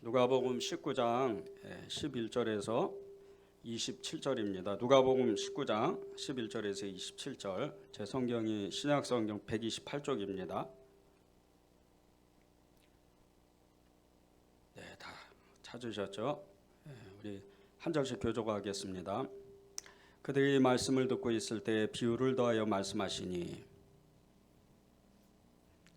누가복음 19장 11절에서 27절입니다. 누가복음 19장 11절에서 27절. 제 성경이 신약성경 128쪽입니다. 네, 다 찾으셨죠? 우리 한 절씩 교독하겠습니다. 그들이 말씀을 듣고 있을 때 비유를 더하여 말씀하시니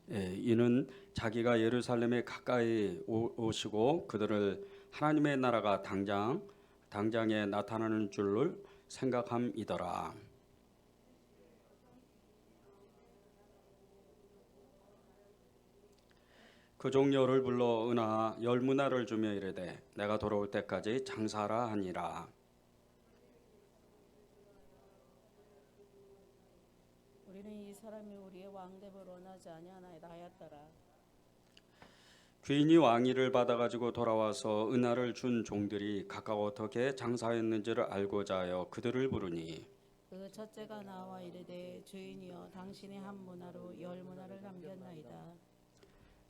이는 자기가 예루살렘에 가까이 오시고 그들을 하나님의 나라가 당장에 나타나는 줄을 생각함이더라. 그 종려를 불러 은하 10문화를 주며 이르되 내가 돌아올 때까지 장사하라 하니라. 우리는 이 사람이 우리의 왕됨을 원하지 아니하나이다 하였더라. 귀인이 왕위를 받아가지고 돌아와서 은하를 준 종들이 각각 어떻게 장사했는지를 알고자 하여 그들을 부르니 그 첫째가 나와 이르되 주인이여 당신이 한 문화로 10문화를 남겼나이다.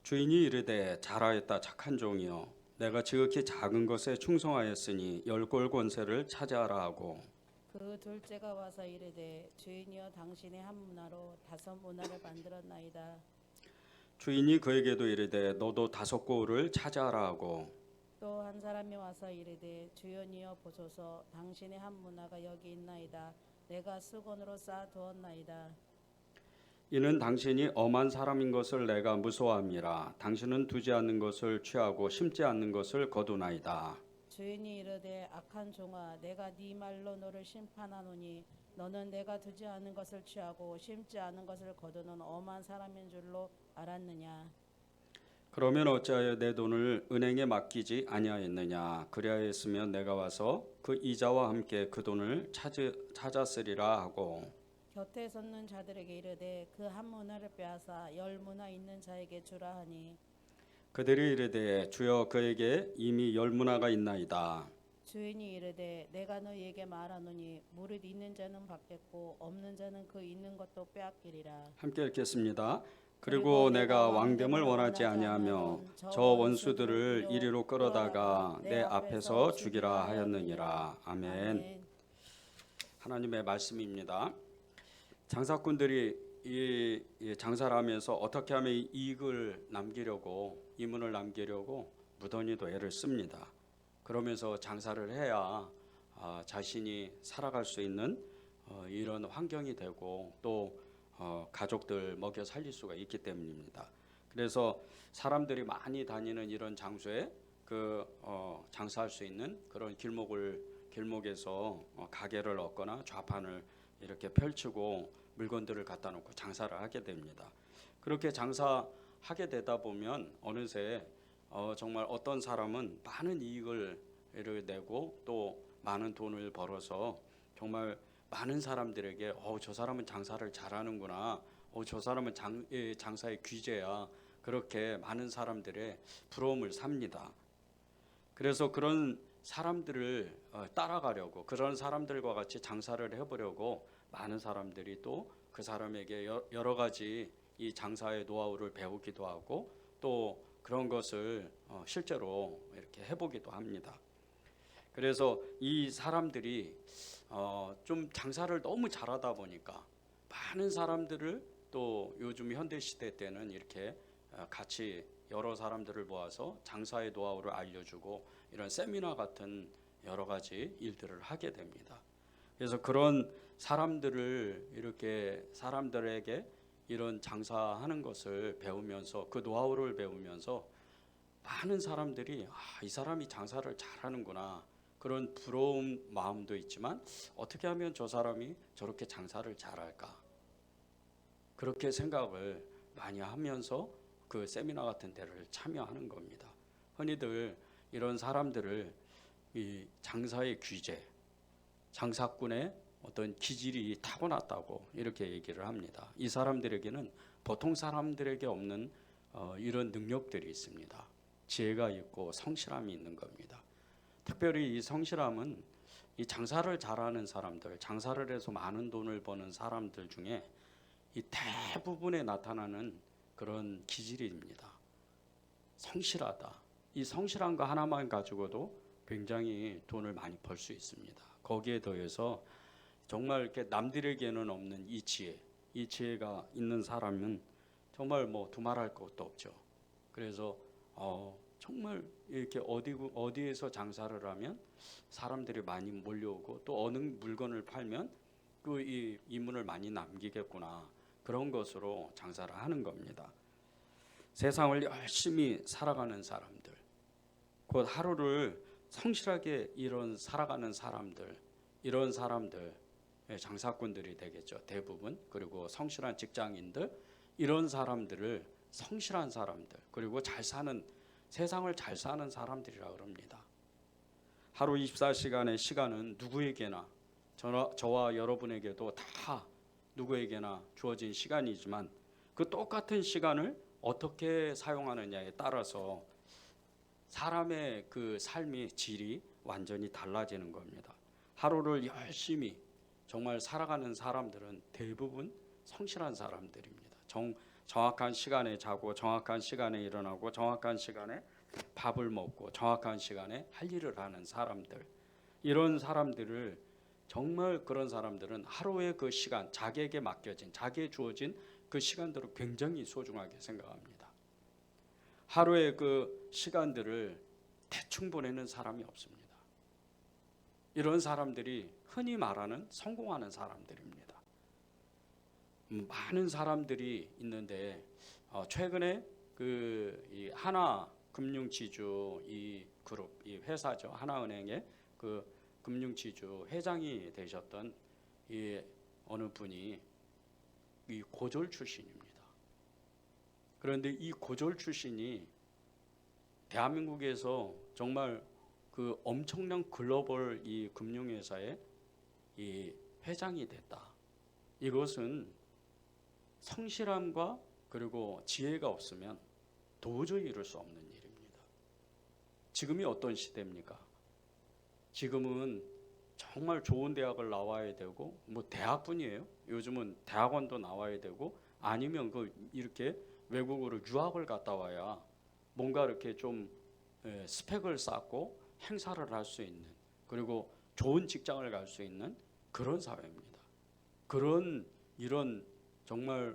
주인이 이르되 잘하였다 착한 종이여 내가 지극히 작은 것에 충성하였으니 10골 권세를 차지하라 하고 그 둘째가 와서 이르되 주인이여 당신이 한 문화로 5문화를 만들었나이다. 주인이 그에게도 이르되 너도 5골을 차지하라 하고 또 한 사람이 와서 이르되 주연이여 보소서 당신의 한 문화가 여기 있나이다. 내가 수건으로 쌓아 두었나이다. 이는 당신이 엄한 사람인 것을 내가 무서워함이라 당신은 두지 않는 것을 취하고 심지 않는 것을 거두나이다. 주인이 이르되 악한 종아 내가 네 말로 너를 심판하노니 너는 내가 두지 않은 것을 취하고 심지 않은 것을 거두는 엄한 사람인 줄로 알았느냐. 그러면 어찌하여 내 돈을 은행에 맡기지 아니하였느냐. 그리하였으면 내가 와서 그 이자와 함께 그 돈을 찾았으리라 하고 곁에 섰는 자들에게 이르되 그 한 문화를 빼앗아 10문화 있는 자에게 주라 하니 그들이 이르되 주여 그에게 이미 10문화가 있나이다. 주인이 이르되 내가 너희에게 말하노니 무릇 있는 자는 받겠고 없는 자는 그 있는 것도 빼앗기리라. 함께 읽겠습니다. 그리고 내가 왕됨을 원하지 아니하며 저 원수들을 이리로 끌어다가 내 앞에서 죽이라 하였느니라. 아멘. 하나님의 말씀입니다. 장사꾼들이 이 장사를 하면서 어떻게 하면 이익을 남기려고 이문을 남기려고 무던히도 애를 씁니다. 그러면서 장사를 해야 자신이 살아갈 수 있는 이런 환경이 되고 또 가족들 먹여 살릴 수가 있기 때문입니다. 그래서 사람들이 많이 다니는 이런 장소에 장사할 수 있는 그런 길목에서 가게를 얻거나 좌판을 이렇게 펼치고 물건들을 갖다 놓고 장사를 하게 됩니다. 그렇게 장사하게 되다 보면 어느새 정말 어떤 사람은 많은 이익을 내고 또 많은 돈을 벌어서 정말 많은 사람들에게 저 사람은 장사를 잘하는구나, 저 사람은 장사의 귀재야, 그렇게 많은 사람들의 부러움을 삽니다. 그래서 그런 사람들을 따라가려고 그런 사람들과 같이 장사를 해보려고 많은 사람들이 또 그 사람에게 여러 가지 이 장사의 노하우를 배우기도 하고 또 그런 것을 실제로 이렇게 해보기도 합니다. 그래서 이 사람들이 좀 장사를 너무 잘하다 보니까 많은 사람들을 또 요즘 현대 시대 때는 이렇게 같이 여러 사람들을 모아서 장사의 노하우를 알려주고 이런 세미나 같은 여러 가지 일들을 하게 됩니다. 그래서 그런 사람들에게 이런 장사하는 것을 배우면서 그 노하우를 배우면서 많은 사람들이 이 사람이 장사를 잘하는구나 그런 부러운 마음도 있지만 어떻게 하면 저 사람이 저렇게 장사를 잘할까 그렇게 생각을 많이 하면서 그 세미나 같은 데를 참여하는 겁니다. 흔히들 이런 사람들을 이 장사의 귀재, 장사꾼의 어떤 기질이 타고났다고 이렇게 얘기를 합니다. 이 사람들에게는 보통 사람들에게 없는 이런 능력들이 있습니다. 지혜가 있고 성실함이 있는 겁니다. 특별히 이 성실함은 이 장사를 잘하는 사람들, 장사를 해서 많은 돈을 버는 사람들 중에 이 대부분에 나타나는 그런 기질입니다. 성실하다. 이 성실한 거 하나만 가지고도 굉장히 돈을 많이 벌 수 있습니다. 거기에 더해서 정말 이렇게 남들에게는 없는 이 지혜가 있는 사람은 정말 뭐 두말할 것도 없죠. 그래서 정말 이렇게 어디에서 장사를 하면 사람들이 많이 몰려오고 또 어느 물건을 팔면 그 이 이문을 많이 남기겠구나, 그런 것으로 장사를 하는 겁니다. 세상을 열심히 살아가는 사람들, 곧 하루를 성실하게 살아가는 사람들, 이런 사람들 장사꾼들이 되겠죠, 대부분. 그리고 성실한 직장인들, 이런 사람들을 성실한 사람들, 그리고 세상을 잘 사는 사람들이라 그럽니다. 하루 24시간의 시간은 누구에게나, 저와 여러분에게도 다 누구에게나 주어진 시간이지만 그 똑같은 시간을 어떻게 사용하느냐에 따라서 사람의 그 삶의 질이 완전히 달라지는 겁니다. 하루를 열심히 정말 살아가는 사람들은 대부분 성실한 사람들입니다. 정확한 시간에 자고 정확한 시간에 일어나고 정확한 시간에 밥을 먹고 정확한 시간에 할 일을 하는 사람들, 이런 사람들을 정말 그런 사람들은 하루의 그 시간, 자기에게 주어진 그 시간들을 굉장히 소중하게 생각합니다. 하루의 그 시간들을 대충 보내는 사람이 없습니다. 이런 사람들이 흔히 말하는 성공하는 사람들입니다. 많은 사람들이 있는데 최근에 이 하나금융지주 이 그룹, 이 회사죠, 하나은행의 그 금융지주 회장이 되셨던 이 어느 분이 이 고졸 출신입니다. 그런데 이 고졸 출신이 대한민국에서 정말 그 엄청난 글로벌 이 금융회사의 이 회장이 됐다. 이것은 성실함과 그리고 지혜가 없으면 도저히 이룰 수 없는 일입니다. 지금이 어떤 시대입니까? 지금은 정말 좋은 대학을 나와야 되고, 뭐 대학뿐이에요. 요즘은 대학원도 나와야 되고, 아니면 이렇게 외국으로 유학을 갔다 와야 뭔가 이렇게 좀 스펙을 쌓고 행사를 할 수 있는, 그리고 좋은 직장을 갈 수 있는 그런 사회입니다. 이런 정말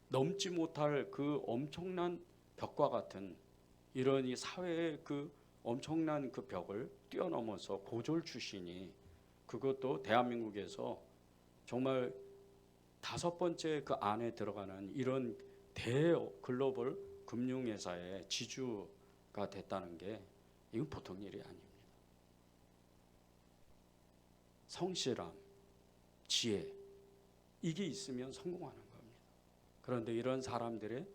넘지 못할 그 엄청난 벽과 같은 이런 이 사회의 그 엄청난 그 벽을 뛰어넘어서 고졸 출신이, 그것도 대한민국에서 정말 5번째 그 안에 들어가는 이런 글로벌 금융회사의 지주가 됐다는 게 이건 보통 일이 아닙니다. 성실함, 지혜, 이게 있으면 성공하는 겁니다. 그런데 이런 사람들의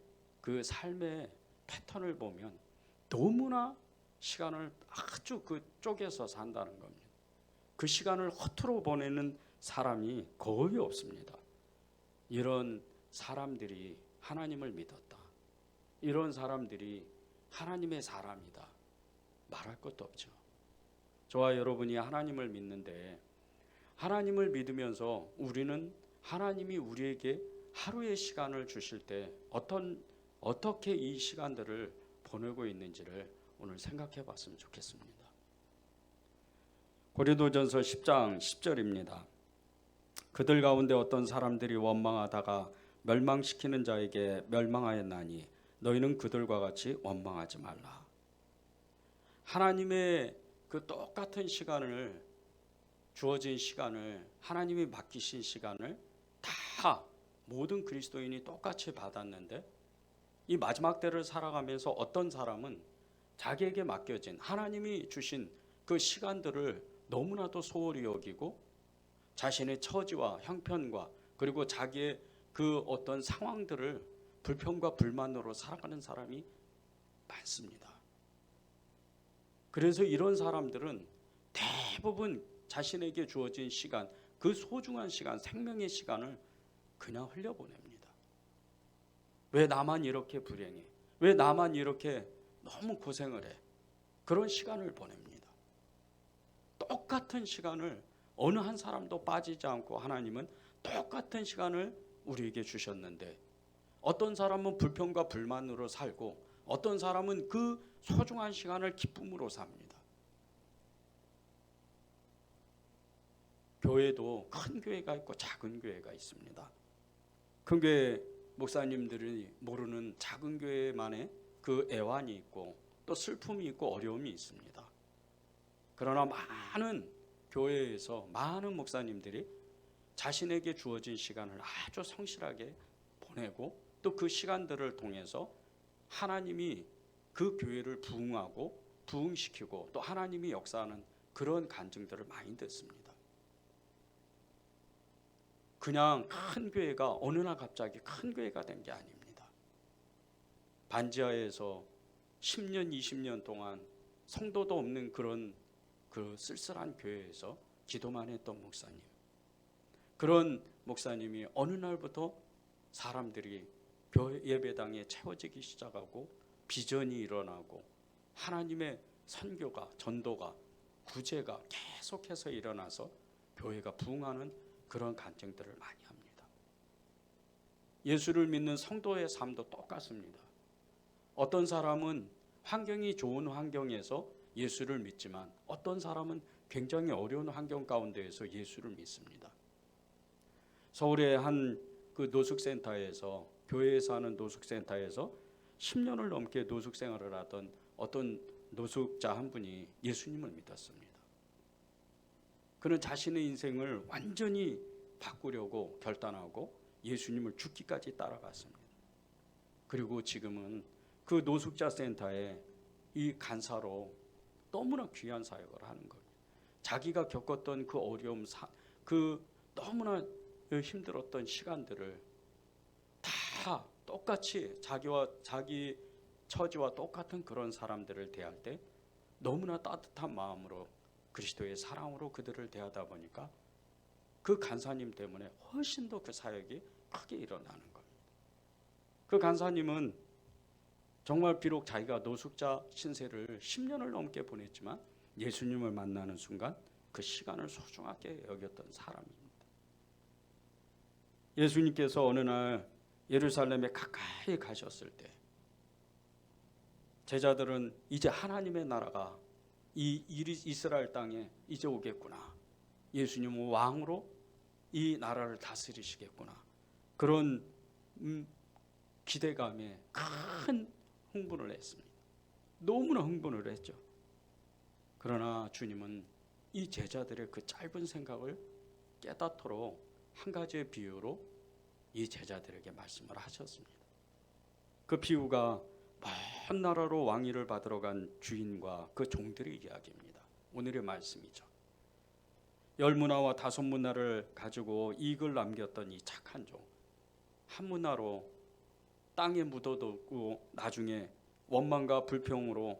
그 삶의 패턴을 보면 너무나 시간을 아주 그 쪼개서 산다는 겁니다. 그 시간을 허투루 보내는 사람이 거의 없습니다. 이런 사람들이 하나님을 믿었다, 이런 사람들이 하나님의 사람이다, 말할 것도 없죠. 저와 여러분이 하나님을 믿는데, 하나님을 믿으면서 우리는 하나님이 우리에게 하루의 시간을 주실 때 어떻게 이 시간들을 보내고 있는지를 오늘 생각해 봤으면 좋겠습니다. 고린도전서 10장 10절입니다. 그들 가운데 어떤 사람들이 원망하다가 멸망시키는 자에게 멸망하였나니 너희는 그들과 같이 원망하지 말라. 하나님의 그 똑같은 시간을, 주어진 시간을, 하나님이 맡기신 시간을 다 모든 그리스도인이 똑같이 받았는데, 이 마지막 때를 살아가면서 어떤 사람은 자기에게 맡겨진 하나님이 주신 그 시간들을 너무나도 소홀히 여기고 자신의 처지와 형편과 그리고 자기의 그 어떤 상황들을 불평과 불만으로 살아가는 사람이 많습니다. 그래서 이런 사람들은 대부분 자신에게 주어진 시간, 그 소중한 시간, 생명의 시간을 그냥 흘려보냅니다. 왜 나만 이렇게 불행해? 왜 나만 이렇게 너무 고생을 해? 그런 시간을 보냅니다. 똑같은 시간을 어느 한 사람도 빠지지 않고 하나님은 똑같은 시간을 우리에게 주셨는데, 어떤 사람은 불평과 불만으로 살고 어떤 사람은 그 소중한 시간을 기쁨으로 삽니다. 교회도 큰 교회가 있고 작은 교회가 있습니다. 큰 교회 목사님들이 모르는 작은 교회만의 그 애환이 있고 또 슬픔이 있고 어려움이 있습니다. 그러나 많은 교회에서 많은 목사님들이 자신에게 주어진 시간을 아주 성실하게 보내고 또 그 시간들을 통해서 하나님이 그 교회를 부흥하고 부흥시키고 또 하나님이 역사하는 그런 간증들을 많이 듣습니다. 그냥 큰 교회가 어느 날 갑자기 큰 교회가 된 게 아닙니다. 반지하에서 10년, 20년 동안 성도도 없는 그런 그 쓸쓸한 교회에서 기도만 했던 목사님. 그런 목사님이 어느 날부터 사람들이 예배당에 채워지기 시작하고 비전이 일어나고 하나님의 선교가, 전도가, 구제가 계속해서 일어나서 교회가 부흥하는 그런 간증들을 많이 합니다. 예수를 믿는 성도의 삶도 똑같습니다. 어떤 사람은 환경이 좋은 환경에서 예수를 믿지만 어떤 사람은 굉장히 어려운 환경 가운데에서 예수를 믿습니다. 서울의 한 그 노숙센터에서, 교회에서 하는 노숙센터에서 10년을 넘게 노숙 생활을 하던 어떤 노숙자 한 분이 예수님을 믿었습니다. 그는 자신의 인생을 완전히 바꾸려고 결단하고 예수님을 죽기까지 따라갔습니다. 그리고 지금은 그 노숙자 센터에 이 간사로 너무나 귀한 사역을 하는 겁니다. 자기가 겪었던 그 어려움, 그 너무나 힘들었던 시간들을 다 똑같이 자기 처지와 똑같은 그런 사람들을 대할 때 너무나 따뜻한 마음으로 그리스도의 사랑으로 그들을 대하다 보니까 그 간사님 때문에 훨씬 더 그 사역이 크게 일어나는 겁니다. 그 간사님은 정말 비록 자기가 노숙자 신세를 10년을 넘게 보냈지만 예수님을 만나는 순간 그 시간을 소중하게 여겼던 사람입니다. 예수님께서 어느 날 예루살렘에 가까이 가셨을 때 제자들은 이제 하나님의 나라가 이 이스라엘 땅에 이제 오겠구나. 예수님은 왕으로 이 나라를 다스리시겠구나. 그런 기대감에 큰 흥분을 했습니다. 너무나 흥분을 했죠. 그러나 주님은 이 제자들의 그 짧은 생각을 깨닫도록 한 가지의 비유로 이 제자들에게 말씀을 하셨습니다. 그 비유가 먼 나라로 왕위를 받으러 간 주인과 그 종들의 이야기입니다. 오늘의 말씀이죠. 10문화와 5문화를 가지고 이익을 남겼던 이 착한 종, 한 문화로 땅에 묻어두고 나중에 원망과 불평으로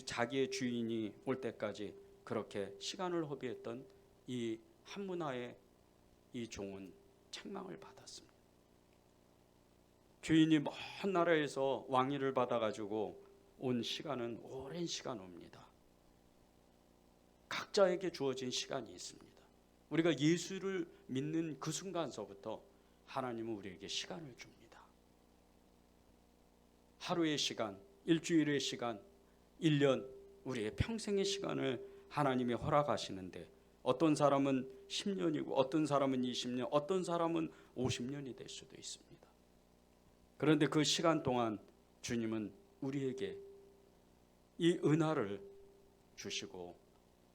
자기의 주인이 올 때까지 그렇게 시간을 허비했던 이 한 문화의 이 종은 책망을 받았습니다. 주인이 먼 나라에서 왕위를 받아가지고 온 시간은 오랜 시간 옵니다. 각자에게 주어진 시간이 있습니다. 우리가 예수를 믿는 그 순간서부터 하나님은 우리에게 시간을 줍니다. 하루의 시간, 일주일의 시간, 1년, 우리의 평생의 시간을 하나님이 허락하시는데 어떤 사람은 10년이고 어떤 사람은 20년, 어떤 사람은 50년이 될 수도 있습니다. 그런데 그 시간 동안 주님은 우리에게 이 은혜를 주시고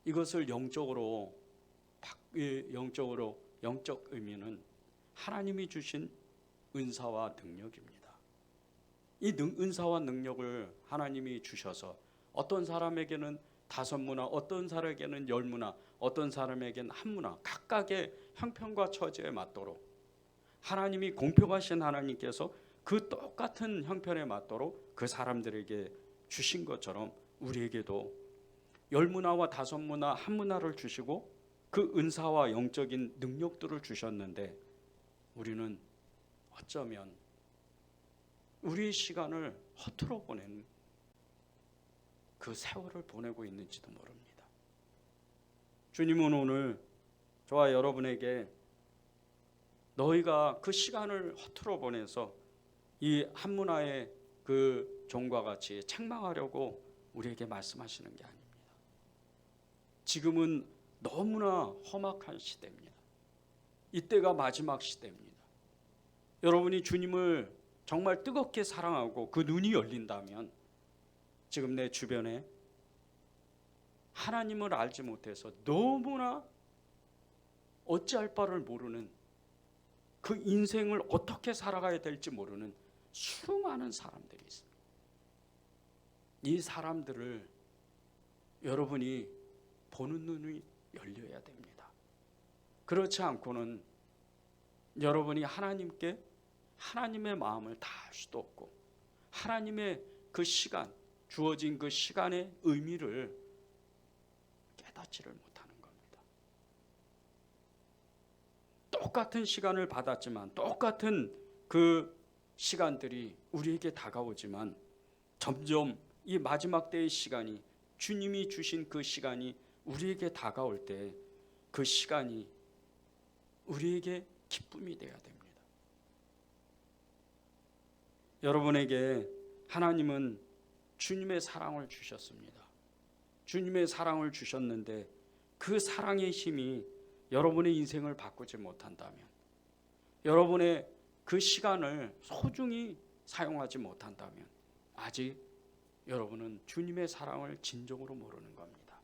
이것을 영적 의미는 하나님이 주신 은사와 능력입니다. 이 은사와 능력을 하나님이 주셔서 어떤 사람에게는 5문화, 어떤 사람에게는 10문화, 어떤 사람에게는 1문화, 각각의 형편과 처지에 맞도록 하나님이 공평하신 하나님께서 그 똑같은 형편에 맞도록 그 사람들에게 주신 것처럼 우리에게도 10문화와 5문화, 1문화를 주시고 그 은사와 영적인 능력들을 주셨는데 우리는 어쩌면 우리의 시간을 허투루 보내는 그 세월을 보내고 있는지도 모릅니다. 주님은 오늘 저와 여러분에게 너희가 그 시간을 허투루 보내서 이 한 문화의 그 종과 같이 책망하려고 우리에게 말씀하시는 게 아닙니다. 지금은 너무나 험악한 시대입니다. 이때가 마지막 시대입니다. 여러분이 주님을 정말 뜨겁게 사랑하고 그 눈이 열린다면 지금 내 주변에 하나님을 알지 못해서 너무나 어찌할 바를 모르는, 그 인생을 어떻게 살아가야 될지 모르는 수많은 사람들이 있습니다. 이 사람들을 여러분이 보는 눈이 열려야 됩니다. 그렇지 않고는 여러분이 하나님께 하나님의 마음을 다할 수도 없고 하나님의 그 시간, 주어진 그 시간의 의미를 깨닫지를 못하는 겁니다. 똑같은 시간을 받았지만, 똑같은 그 시간들이 우리에게 다가오지만 점점 이 마지막 때의 시간이, 주님이 주신 그 시간이 우리에게 다가올 때 그 시간이 우리에게 기쁨이 되어야 됩니다. 여러분에게 하나님은 주님의 사랑을 주셨습니다. 주님의 사랑을 주셨는데 그 사랑의 힘이 여러분의 인생을 바꾸지 못한다면, 여러분의 그 시간을 소중히 사용하지 못한다면 아직 여러분은 주님의 사랑을 진정으로 모르는 겁니다.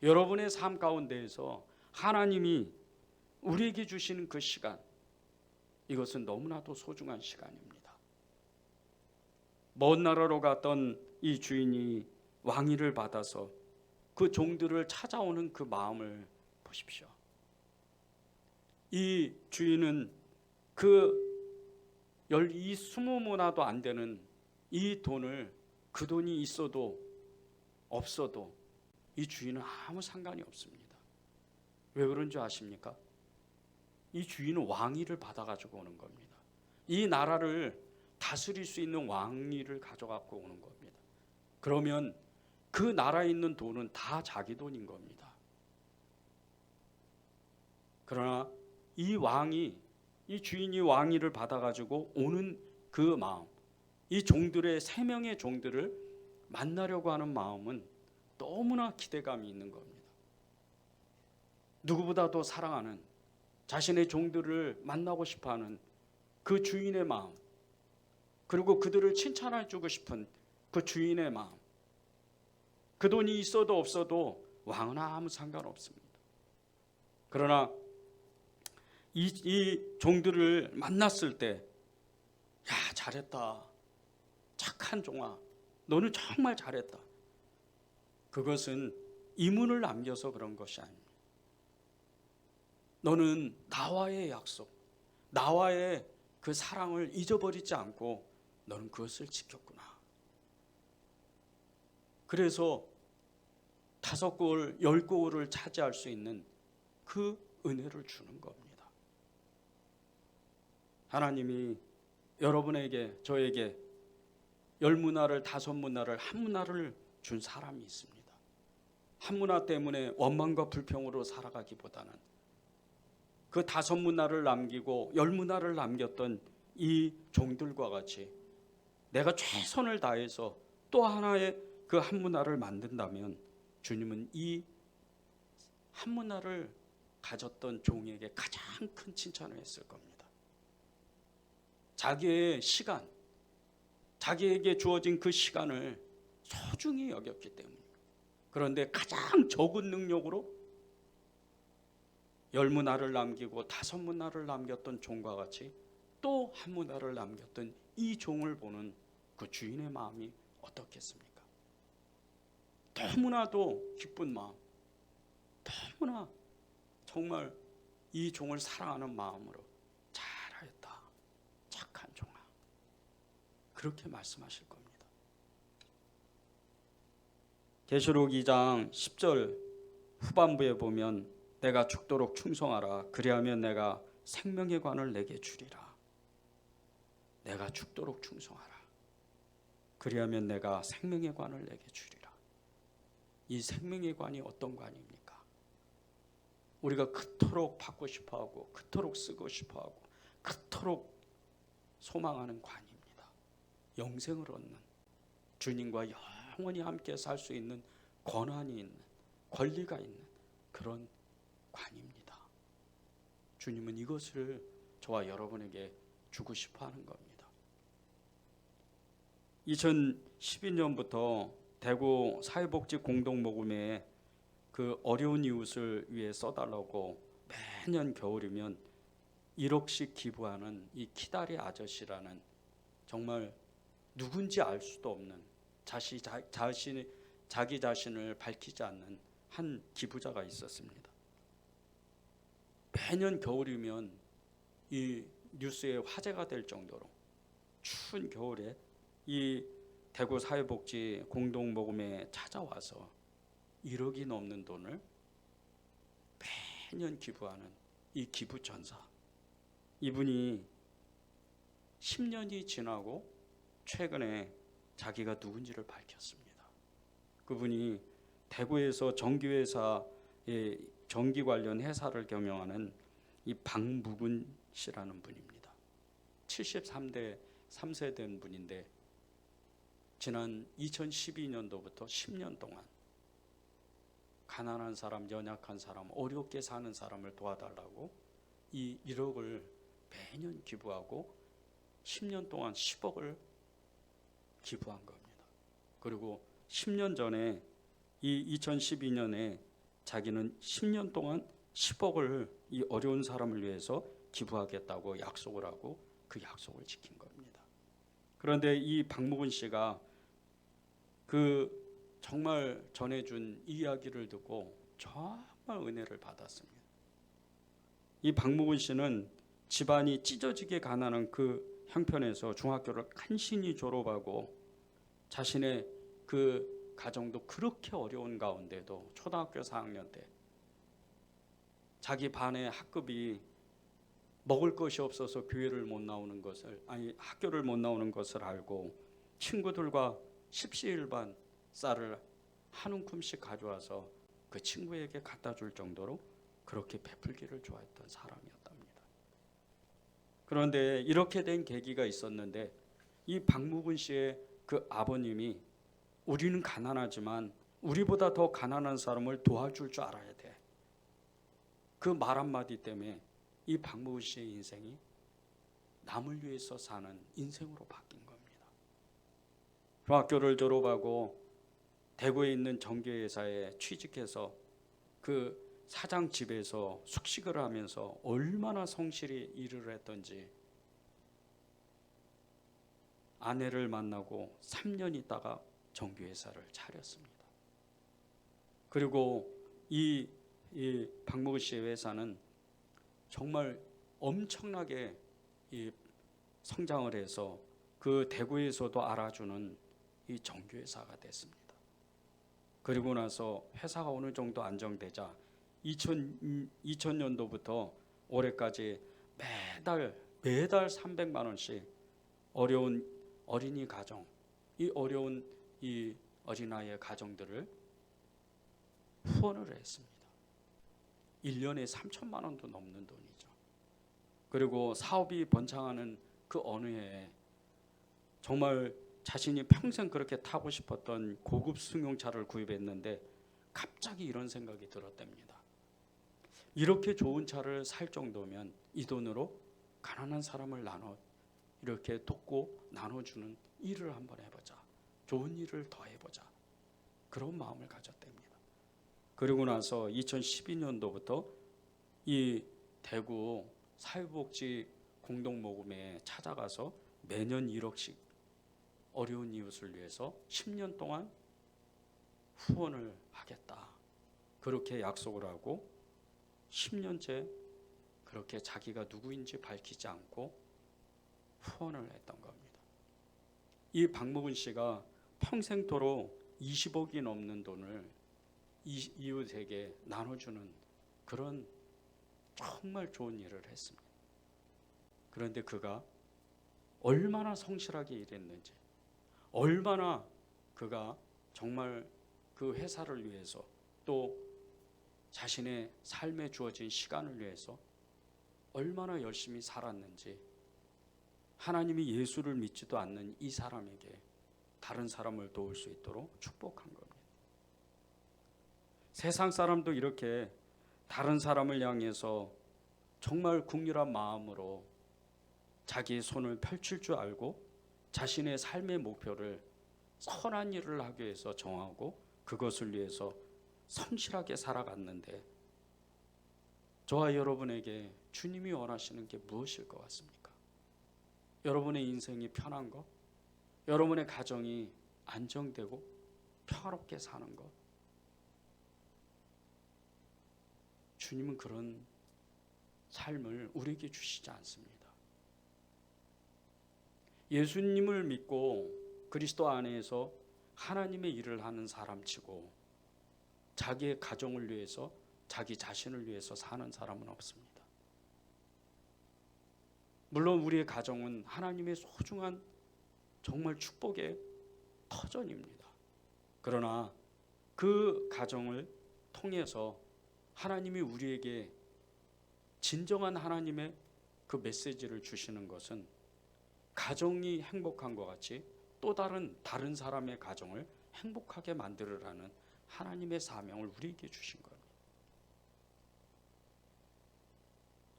여러분의 삶 가운데에서 하나님이 우리에게 주시는 그 시간, 이것은 너무나도 소중한 시간입니다. 먼 나라로 갔던 이 주인이 왕위를 받아서 그 종들을 찾아오는 그 마음을 보십시오. 이 주인은 이 20모나도 안 되는 이 돈을, 그 돈이 있어도 없어도 이 주인은 아무 상관이 없습니다. 왜 그런 줄 아십니까? 이 주인은 왕위를 받아가지고 오는 겁니다. 이 나라를 다스릴 수 있는 왕위를 가져갖고 오는 겁니다. 그러면 그 나라에 있는 돈은 다 자기 돈인 겁니다. 그러나 이 주인이 왕위를 받아가지고 오는 그 마음, 이 종들의 3명의 종들을 만나려고 하는 마음은 너무나 기대감이 있는 겁니다. 누구보다도 사랑하는, 자신의 종들을 만나고 싶어하는 그 주인의 마음, 그리고 그들을 칭찬해 주고 싶은 그 주인의 마음. 그 돈이 있어도 없어도 왕은 아무 상관없습니다. 그러나 이 종들을 만났을 때, 야, 잘했다, 착한 종아, 너는 정말 잘했다. 그것은 이문을 남겨서 그런 것이 아닙니다. 너는 나와의 약속, 나와의 그 사랑을 잊어버리지 않고 너는 그것을 지켰구나. 그래서 5골, 10골을 차지할 수 있는 그 은혜를 주는 겁니다. 하나님이 여러분에게, 저에게 10문화를, 5문화를, 1문화를 준 사람이 있습니다. 1문화 때문에 원망과 불평으로 살아가기보다는 그 5문화를 남기고 10문화를 남겼던 이 종들과 같이 내가 최선을 다해서 또 하나의 그 1문화를 만든다면 주님은 이 1문화를 가졌던 종에게 가장 큰 칭찬을 했을 겁니다. 자기의 시간, 자기에게 주어진 그 시간을 소중히 여겼기 때문입니다. 그런데 가장 적은 능력으로 10문화를 남기고 5문화를 남겼던 종과 같이 또 1문화를 남겼던 이 종을 보는 그 주인의 마음이 어떻겠습니까? 너무나도 기쁜 마음, 너무나 정말 이 종을 사랑하는 마음으로 잘하였다, 착한 종아, 그렇게 말씀하실 겁니다. 계시록 2장 10절 후반부에 보면 내가 죽도록 충성하라, 그리하면 내가 생명의 관을 내게 주리라. 내가 죽도록 충성하라, 그리하면 내가 생명의 관을 내게 주리라. 이 생명의 관이 어떤 관입니까? 우리가 그토록 받고 싶어하고 그토록 쓰고 싶어하고 그토록 소망하는 관입니다. 영생을 얻는, 주님과 영원히 함께 살 수 있는 권한이 있는, 권리가 있는 그런 관입니다. 주님은 이것을 저와 여러분에게 주고 싶어 하는 겁니다. 2012년부터 대구 사회복지 공동모금에 그 어려운 이웃을 위해 써달라고 매년 겨울이면 1억씩 기부하는 이 키다리 아저씨라는 정말 누군지 알 수도 없는 자기 자신을 밝히지 않는 한 기부자가 있었습니다. 매년 겨울이면 이 뉴스에 화제가 될 정도로 추운 겨울에 이 대구 사회복지 공동모금에 찾아와서 1억이 넘는 돈을 매년 기부하는 이 기부천사, 이분이 10년이 지나고 최근에 자기가 누군지를 밝혔습니다. 그분이 대구에서 전기회사의 전기 관련 회사를 경영하는 이 박무근 씨라는 분입니다. 73대 3세 된 분인데 지난 2012년도부터 10년 동안 가난한 사람, 연약한 사람, 어렵게 사는 사람을 도와달라고 이 1억을 매년 기부하고 10년 동안 10억을 기부한 겁니다. 그리고 10년 전에 이 2012년에 자기는 10년 동안 10억을 이 어려운 사람을 위해서 기부하겠다고 약속을 하고 그 약속을 지킨 겁니다. 그런데 이 박무근 씨가 그 정말 전해준 이야기를 듣고 정말 은혜를 받았습니다. 이 박무근 씨는 집안이 찢어지게 가난한 그 형편에서 중학교를 간신히 졸업하고 자신의 그 가정도 그렇게 어려운 가운데도 초등학교 4학년 때 자기 반의 학급이 먹을 것이 없어서 교회를 못 나오는 것을, 아니 학교를 못 나오는 것을 알고 친구들과 십시일반 쌀을 한 움큼씩 가져와서 그 친구에게 갖다 줄 정도로 그렇게 베풀기를 좋아했던 사람이었답니다. 그런데 이렇게 된 계기가 있었는데 이 박무근 씨의 그 아버님이 우리는 가난하지만 우리보다 더 가난한 사람을 도와줄 줄 알아야 돼. 그 말 한마디 때문에 이 박무근 씨의 인생이 남을 위해서 사는 인생으로 바뀐 겁니다. 중학교를 졸업하고 대구에 있는 전기회사에 취직해서 그 사장 집에서 숙식을 하면서 얼마나 성실히 일을 했던지 아내를 만나고 3년 있다가 전기회사를 차렸습니다. 그리고 이 박무근 씨의 회사는 정말 엄청나게 성장을 해서 그 대구에서도 알아주는 이 전기회사가 됐습니다. 그리고 나서 회사가 어느 정도 안정되자 2000년도부터 올해까지 매달 300만 원씩 어려운 어린이 가정, 이 어려운 이 어린아이의 가정들을 후원을 했습니다. 1년에 3천만 원도 넘는 돈이죠. 그리고 사업이 번창하는 그 어느 해에 정말 자신이 평생 그렇게 타고 싶었던 고급 승용차를 구입했는데 갑자기 이런 생각이 들었답니다. 이렇게 좋은 차를 살 정도면 이 돈으로 가난한 사람을 이렇게 돕고 나눠주는 일을 한번 해보자. 좋은 일을 더 해보자. 그런 마음을 가졌답니다. 그리고 나서 2012년도부터 이 대구 사회복지 공동모금에 찾아가서 매년 1억씩 어려운 이웃을 위해서 10년 동안 후원을 하겠다. 그렇게 약속을 하고 10년째 그렇게 자기가 누구인지 밝히지 않고 후원을 했던 겁니다. 이 박무근 씨가 평생토록 20억이 넘는 돈을 이웃에게 나눠주는 그런 정말 좋은 일을 했습니다. 그런데 그가 얼마나 성실하게 일했는지, 얼마나 그가 정말 그 회사를 위해서 또 자신의 삶에 주어진 시간을 위해서 얼마나 열심히 살았는지 하나님이 예수를 믿지도 않는 이 사람에게 다른 사람을 도울 수 있도록 축복한 겁니다. 세상 사람도 이렇게 다른 사람을 향해서 정말 국률한 마음으로 자기의 손을 펼칠 줄 알고 자신의 삶의 목표를 선한 일을 하기 위해서 정하고 그것을 위해서 성실하게 살아갔는데, 저와 여러분에게 주님이 원하시는 게 무엇일 것 같습니까? 여러분의 인생이 편한 것, 여러분의 가정이 안정되고 평화롭게 사는 것, 주님은 그런 삶을 우리에게 주시지 않습니다. 예수님을 믿고 그리스도 안에서 하나님의 일을 하는 사람치고 자기의 가정을 위해서, 자기 자신을 위해서 사는 사람은 없습니다. 물론 우리의 가정은 하나님의 소중한 정말 축복의 터전입니다. 그러나 그 가정을 통해서 하나님이 우리에게 진정한 하나님의 그 메시지를 주시는 것은 가정이 행복한 것 같이 또 다른 사람의 가정을 행복하게 만들으라는 하나님의 사명을 우리에게 주신 겁니다.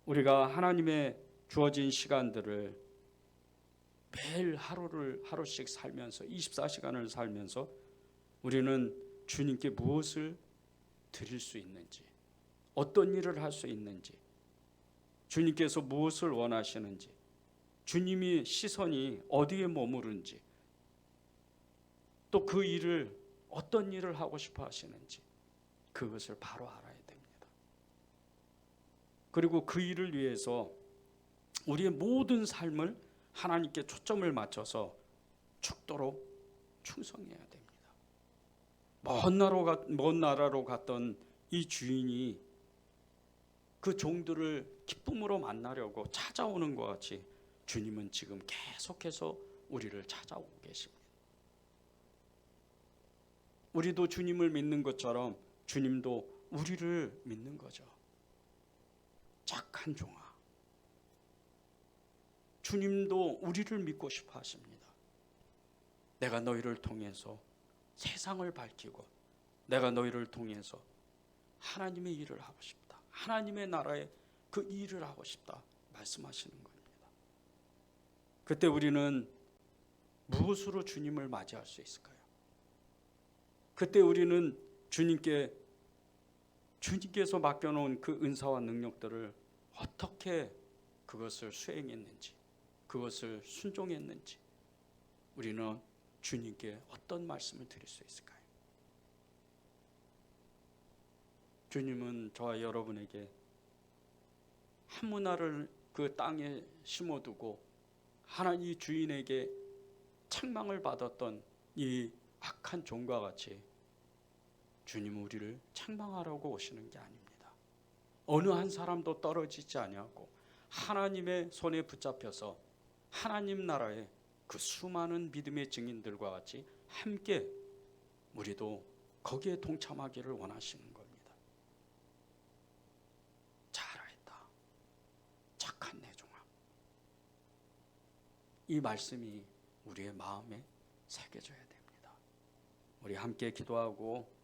우리가 하나님의 주어진 시간들을 매일 하루씩 살면서 24시간을 살면서 우리는 주님께 무엇을 드릴 수 있는지, 어떤 일을 할 수 있는지, 주님께서 무엇을 원하시는지, 주님이 시선이 어디에 머무른지, 또 그 일을 어떤 일을 하고 싶어 하시는지 그것을 바로 알아야 됩니다. 그리고 그 일을 위해서 우리의 모든 삶을 하나님께 초점을 맞춰서 죽도록 충성해야 됩니다. 먼 나라로 갔던 이 주인이 그 종들을 기쁨으로 만나려고 찾아오는 것 같이 주님은 지금 계속해서 우리를 찾아오고 계십니다. 우리도 주님을 믿는 것처럼 주님도 우리를 믿는 거죠. 착한 종아, 주님도 우리를 믿고 싶어 하십니다. 내가 너희를 통해서 세상을 밝히고 내가 너희를 통해서 하나님의 일을 하고 싶다, 하나님의 나라의 그 일을 하고 싶다 말씀하시는 겁니다. 그때 우리는 무엇으로 주님을 맞이할 수 있을까요? 그때 우리는 주님께서 맡겨놓은 그 은사와 능력들을 어떻게 그것을 수행했는지, 그것을 순종했는지, 우리는 주님께 어떤 말씀을 드릴 수 있을까요? 주님은 저와 여러분에게 한 문화를 그 땅에 심어두고 하나님 주인에게 책망을 받았던 이 악한 종과 같이 주님은 우리를 책망하려고 오시는 게 아닙니다. 어느 한 사람도 떨어지지 아니하고 하나님의 손에 붙잡혀서 하나님 나라의 그 수많은 믿음의 증인들과 같이 함께 우리도 거기에 동참하기를 원하시는 겁니다. 잘하였다, 착한 내 종아. 이 말씀이 우리의 마음에 새겨져야 됩니다. 우리 함께 기도하고